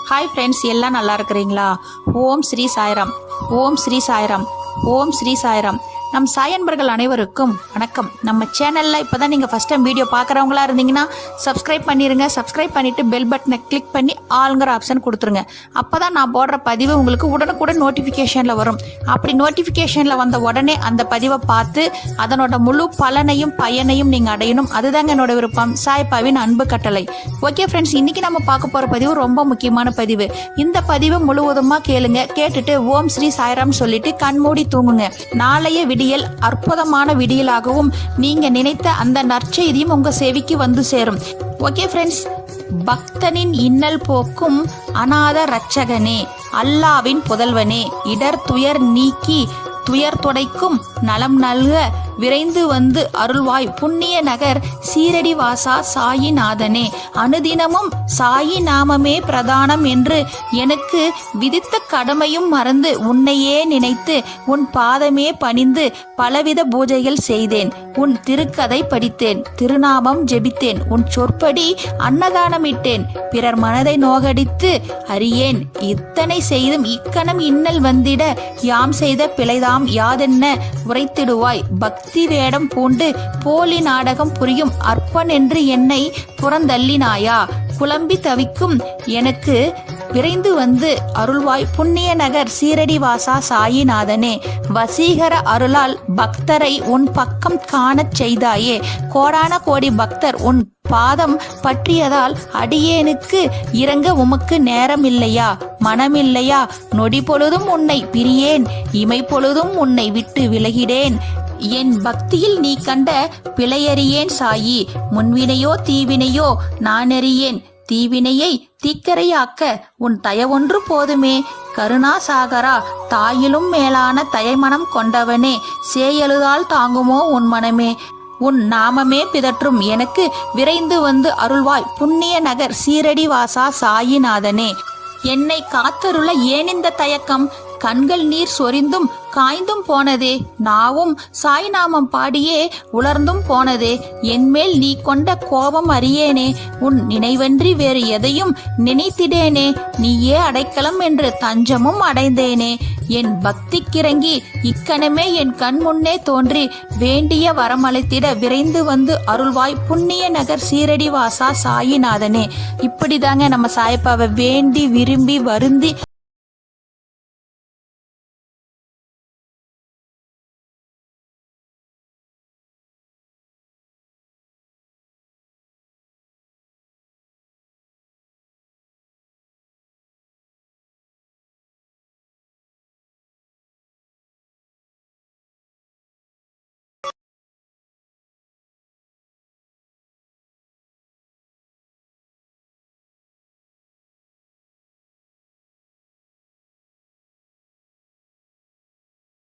Hi friends, எல்லாம் நல்லா இருக்கிறீங்களா? ஓம் ஸ்ரீ சாய்ராம், ஓம் ஸ்ரீ சாய்ராம், ஓம் ஸ்ரீ சாய்ராம். நம் சாயன்பர்கள் அனைவருக்கும் வணக்கம். நம்ம சேனலில் இப்போ தான் நீங்கள் ஃபஸ்ட் டைம் வீடியோ பார்க்குறவங்களா இருந்தீங்கன்னா சப்ஸ்கிரைப் பண்ணிடுங்க. சப்ஸ்கிரைப் பண்ணிவிட்டு பெல் பட்டனை கிளிக் பண்ணி ஆளுங்கிற ஆப்ஷன் கொடுத்துருங்க. அப்போ தான் நான் போடுற பதிவு உங்களுக்கு உடனுக்குடன் நோட்டிஃபிகேஷனில் வரும். அப்படி நோட்டிஃபிகேஷனில் வந்த உடனே அந்த பதிவை பார்த்து அதனோட முழு பலனையும் பயனையும் நீங்கள் அடையணும். அதுதாங்க என்னோட விருப்பம், சாய்பாவின் அன்பு கட்டளை. ஓகே ஃப்ரெண்ட்ஸ், இன்றைக்கி நம்ம பார்க்க போகிற பதிவு ரொம்ப முக்கியமான பதிவு. இந்த பதிவு முழுவதுமாக கேளுங்க. கேட்டுட்டு ஓம் ஸ்ரீ சாய்ராம் சொல்லிட்டு கண்மூடி தூங்குங்க. நாளைய விடியல் அற்புதமான விடியலாகவும் நீங்க நினைத்த அந்த நற்செய்தியும் உங்க செவிக்கு வந்து சேரும். ஓகே ஃப்ரெண்ட்ஸ், பக்தனின் இன்னல் போக்கும் அநாத ரட்சகனே, அல்லாவின் புதல்வனே, இடர் துயர் நீக்கி துயர் துடைக்கும் நலம் நல்க விரைந்து வந்து அருள்வாய் புண்ணிய நகர் சீரடி வாசா சாயிநாதனே, அனுதினமும் சாயி நாமமே பிரதானம் என்று எனக்கு விதித்த கடமையும் மறந்து உன்னையே நினைத்து உன் பாதமே பணிந்து பலவித பூஜைகள் செய்தேன். உன் திருக்கதை படித்தேன், திருநாமம் ஜெபித்தேன், உன் சொற்படி அன்னதானமிட்டேன், பிறர் மனதை நோகடித்து அறியேன். இத்தனை செய்தும் இக்கணம் இன்னல் வந்திட யாம் செய்த பிழைதாம் யாதென்ன உரைத்திடுவாய். பக்தி வேடம் பூண்டு போலி நாடகம் புரியும் அற்பன் என்று என்னை புறந்தள்ளினாயா. குழம்பி தவிக்கும் எனக்கு விரைந்து வந்து அருள்வாய் புண்ணிய நகர் சீரடி வாசா சாயிநாதனே, வசீகர அருளால் பக்தரை உன் பக்கம் காணச் செய்தாயே. கோடான கோடி பக்தர் உன் பாதம் பற்றியதால் அடியேனுக்கு இறங்க உமக்கு நேரம் இல்லையா, மனமில்லையா? நொடி பொழுதும் உன்னை பிரியேன், இமை பொழுதும் உன்னை விட்டு விலகிடேன். என் பக்தியில் நீ கண்ட பிழையறியேன் சாயி. முன்வினையோ தீவினையோ நான் அறியேன், தீவினையை தீக்கரையாக்க உன் தயவொன்று போதுமே. கருணாசாகரா, தாயிலும் மேலான தயமனம் கொண்டவனே, சேயழுதால் தாங்குமோ உன் மனமே. உன் நாமமே பிதற்றும் எனக்கு விரைந்து வந்து அருள்வாய் புண்ணிய நகர் சீரடி வாசா சாயிநாதனே. என்னை காத்தருள ஏன் இந்த தயக்கம்? கண்கள் நீர் சொரிந்தும் காய்ந்தும் போனதே, நாவும் சாய்நாமம் பாடியே உலர்ந்தும் போனதே. என்மேல் நீ கொண்ட கோபம் அறியேனே, உன் நினைவன்றி வேறு எதையும் நினைத்திடேனே. நீயே அடைக்கலம் என்று தஞ்சமும் அடைந்தேனே. என் பக்திக்கிறங்கி இக்கணமே என் கண் முன்னே தோன்றி வேண்டிய வரமளித்திட விரைந்து வந்து அருள்வாய் புண்ணிய நகர் சீரடி வாசா சாயிநாதனே. இப்படிதாங்க நம்ம சாய்பாவை வேண்டி விரும்பி வருந்தி